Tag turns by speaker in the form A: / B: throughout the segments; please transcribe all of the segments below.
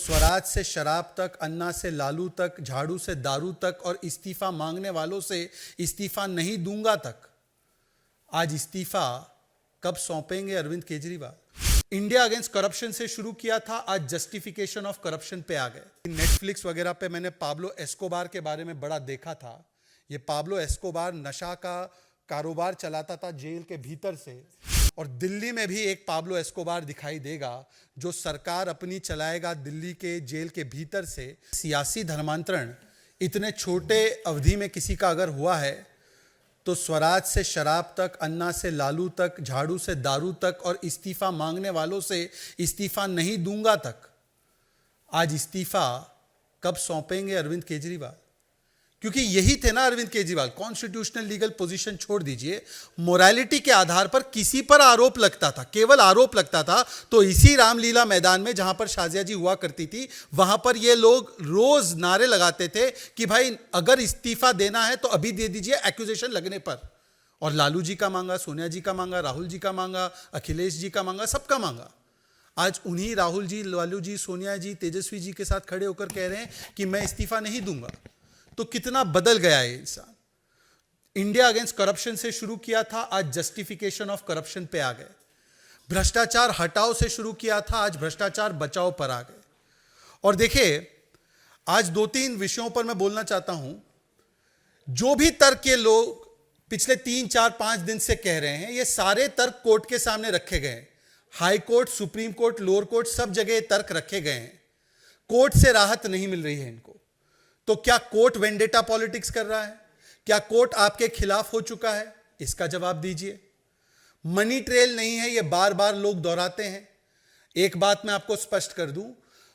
A: स्वराज से शराब तक, अन्ना से लालू तक, झाड़ू से दारू तक और इस्तीफा मांगने वालों से इस्तीफा नहीं दूंगा तक। आज इस्तीफा कब सौंपेंगे Arvind Kejriwal? India against corruption से शुरू किया था, आज जस्टिफिकेशन ऑफ करप्शन पे आ गए। नेटफ्लिक्स वगैरह पे मैंने पाब्लो एस्कोबार के बारे में बड़ा देखा था। ये पाब्लो एस्कोबार नशा का कारोबार चलाता था जेल के भीतर से, और दिल्ली में भी एक पाब्लो एस्कोबार दिखाई देगा जो सरकार अपनी चलाएगा दिल्ली के जेल के भीतर से। सियासी धर्मांतरण इतने छोटे अवधि में किसी का अगर हुआ है तो स्वराज से शराब तक, अन्ना से लालू तक, झाड़ू से दारू तक और इस्तीफा मांगने वालों से इस्तीफा नहीं दूंगा तक। आज इस्तीफा कब सौंपेंगे अरविंद केजरीवाल? क्योंकि यही थे ना Arvind Kejriwal. Constitutional legal position छोड़ दीजिए, मोरालिटी के आधार पर किसी पर आरोप लगता था, केवल आरोप लगता था, तो इसी रामलीला मैदान में जहां पर शाजिया जी हुआ करती थी, वहां पर ये लोग रोज नारे लगाते थे कि भाई अगर इस्तीफा देना है तो अभी दे दीजिए एक्यूजेशन लगने पर। और लालू जी का मांगा, सोनिया जी का मांगा, राहुल जी का मांगा, अखिलेश जी का मांगा, सबका मांगा। आज उन्हीं राहुल जी, लालू जी, सोनिया जी, तेजस्वी जी के साथ खड़े होकर कह रहे हैं कि मैं इस्तीफा नहीं दूंगा। तो कितना बदल गया है इंसान। इंडिया अगेंस्ट करप्शन से शुरू किया था, आज जस्टिफिकेशन ऑफ करप्शन पे आ गए। भ्रष्टाचार हटाओ से शुरू किया था, आज भ्रष्टाचार बचाओ पर आ गए। और देखिए, आज 2-3 विषयों पर मैं बोलना चाहता हूं। जो भी तर्क के लोग पिछले 3-4-5 दिन से कह रहे हैं, ये सारे तर्क कोर्ट के सामने रखे गए हैं। High court, supreme court, lower court, सब जगह तर्क रखे गए हैं। कोर्ट से राहत नहीं मिल रही है इनको। तो क्या कोर्ट वेंडेटा पॉलिटिक्स कर रहा है? क्या कोर्ट आपके खिलाफ हो चुका है? इसका जवाब दीजिए। मनी ट्रेल नहीं है, ये बार बार लोग दोहराते हैं। एक बात मैं आपको स्पष्ट कर दूं,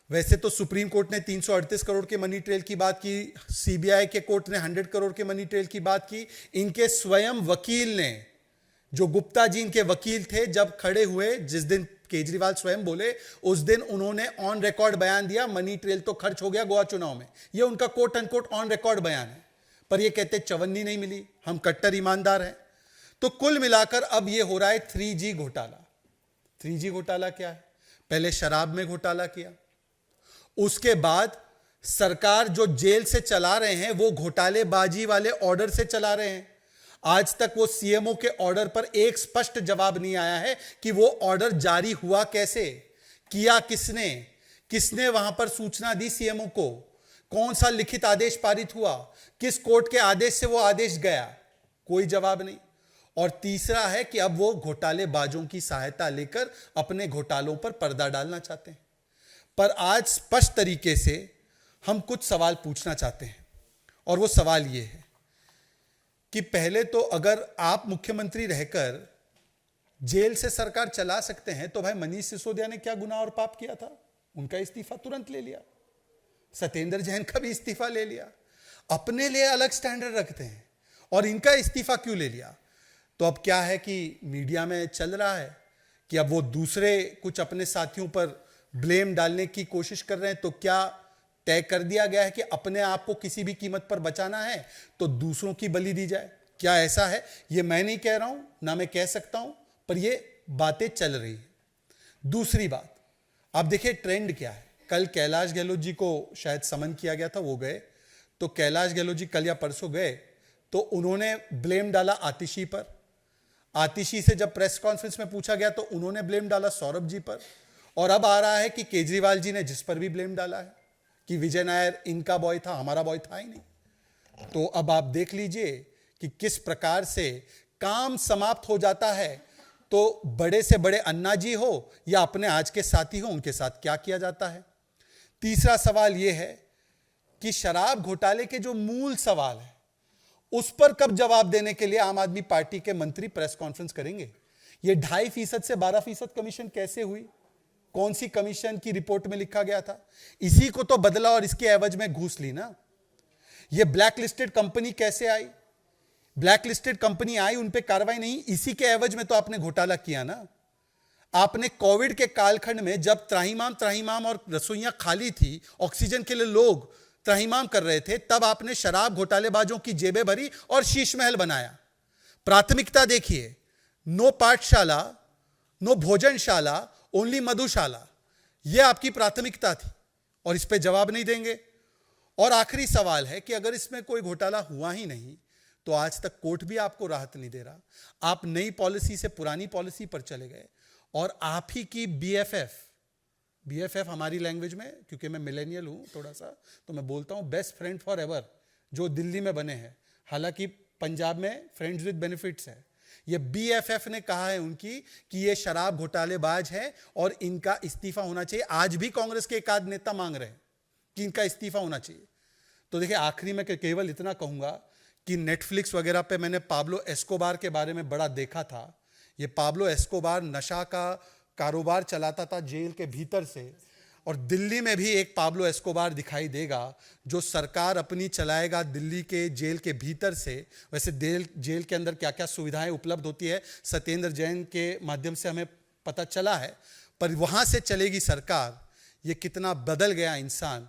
A: वैसे तो सुप्रीम कोर्ट ने 338 करोड़ के मनी ट्रेल की बात की, सीबीआई के कोर्ट ने 100 करोड़ के मनी ट्रेल की बात की। इनके स्वयं वकील ने, जो गुप्ता जी इनके वकील थे, जब खड़े हुए, जिस दिन केजरीवाल स्वयं बोले, उस दिन उन्होंने ऑन रिकॉर्ड बयान दिया, मनी ट्रेल तो खर्च हो गया गोवा चुनाव में। यह उनका कोट अनकोट ऑन रिकॉर्ड बयान है। पर यह कहते चवन्नी नहीं मिली, हम कट्टर ईमानदार हैं। तो कुल मिलाकर अब यह हो रहा है 3G घोटाला। 3G घोटाला क्या है? पहले शराब में घोटाला किया, उसके बाद सरकार जो जेल से चला रहे हैं वो घोटालेबाजी वाले ऑर्डर से चला रहे हैं। आज तक वो सीएमओ के ऑर्डर पर एक स्पष्ट जवाब नहीं आया है कि वो ऑर्डर जारी हुआ कैसे, किया किसने, किसने वहां पर सूचना दी सीएमओ को, कौन सा लिखित आदेश पारित हुआ, किस कोर्ट के आदेश से वो आदेश गया, कोई जवाब नहीं। और तीसरा है कि अब वो घोटालेबाजों की सहायता लेकर अपने घोटालों पर पर्दा डालना चाहते हैं। पर आज स्पष्ट तरीके से हम कुछ सवाल पूछना चाहते हैं, और वो सवाल ये है कि पहले तो अगर आप मुख्यमंत्री रहकर जेल से सरकार चला सकते हैं तो भाई मनीष सिसोदिया ने क्या गुनाह और पाप किया था? उनका इस्तीफा तुरंत ले लिया। सत्येंद्र जैन का भी इस्तीफा ले लिया। अपने लिए अलग स्टैंडर्ड रखते हैं, और इनका इस्तीफा क्यों ले लिया? तो अब क्या है कि मीडिया में चल रहा है कि अब वो दूसरे कुछ अपने साथियों पर ब्लेम डालने की कोशिश कर रहे हैं। तो क्या तय कर दिया गया है कि अपने आप को किसी भी कीमत पर बचाना है तो दूसरों की बलि दी जाए? क्या ऐसा है? ये मैं नहीं कह रहा हूं, ना मैं कह सकता हूं, पर ये बातें चल रही है। दूसरी बात, आप देखिए ट्रेंड क्या है। कल कैलाश गहलोत जी को शायद समन किया गया था, वो गए। तो कैलाश गहलोत जी कल या परसों गए तो उन्होंने ब्लेम डाला आतिशी पर। आतिशी से जब प्रेस कॉन्फ्रेंस में पूछा गया तो उन्होंने ब्लेम डाला सौरभ जी पर। और अब आ रहा है कि केजरीवाल जी ने जिस पर भी ब्लेम डाला है कि विजय नायर इनका बॉय था, हमारा बॉय था ही नहीं। तो अब आप देख लीजिए कि किस प्रकार से काम समाप्त हो जाता है। तो बड़े से बड़े अन्ना जी हो या अपने आज के साथी हो, उनके साथ क्या किया जाता है। तीसरा सवाल यह है कि शराब घोटाले के जो मूल सवाल है उस पर कब जवाब देने के लिए आम आदमी पार्टी के मंत्री प्रेस कॉन्फ्रेंस करेंगे? यह 2.5% से 12% कमीशन कैसे हुई? कौन सी कमीशन की रिपोर्ट में लिखा गया था? इसी को तो बदला और इसके एवज में घूस ली ना। यह ब्लैक लिस्टेड कंपनी कैसे आई? ब्लैक लिस्टेड कंपनी आई, उन पे कार्रवाई नहीं, इसी के एवज में तो आपने घोटाला किया ना। आपने कोविड के कालखंड में जब त्राहिमाम और रसोइयां खाली थी, ऑक्सीजन के लिए लोग त्राहिमाम कर रहे थे, तब आपने शराब घोटालेबाजों की जेबें भरी और शीश महल बनाया। प्राथमिकता देखिए, नो पाठशाला, नो भोजनशाला, ओनली मधुशाला, यह आपकी प्राथमिकता थी। और इस पे जवाब नहीं देंगे। और आखिरी सवाल है कि अगर इसमें कोई घोटाला हुआ ही नहीं तो आज तक कोर्ट भी आपको राहत नहीं दे रहा, आप नई पॉलिसी से पुरानी पॉलिसी पर चले गए और आप ही की बीएफएफ हमारी लैंग्वेज में, क्योंकि मैं मिलेनियल हूं थोड़ा सा, तो मैं बोलता हूं बेस्ट फ्रेंड फॉर एवर, जो दिल्ली में बने हैं, हालांकि पंजाब में फ्रेंड्स विद बेनिफिट्स है, ये बीएफएफ ने कहा है उनकी कि ये शराब घोटालेबाज है और इनका इस्तीफा होना चाहिए। आज भी कांग्रेस के एक आध नेता मांग रहे हैं कि इनका इस्तीफा होना चाहिए। तो देखिए, आखिरी में केवल इतना कहूंगा कि नेटफ्लिक्स वगैरह पे मैंने पाब्लो एस्कोबार के बारे में बड़ा देखा था। ये पाब्लो एस्कोबार नशा का कारोबार चलाता था जेल के भीतर से, और दिल्ली में भी एक पाब्लो एस्कोबार दिखाई देगा जो सरकार अपनी चलाएगा दिल्ली के जेल के भीतर से। वैसे जेल के अंदर क्या क्या सुविधाएं उपलब्ध होती है सत्येंद्र जैन के माध्यम से हमें पता चला है, पर वहां से चलेगी सरकार। ये कितना बदल गया इंसान,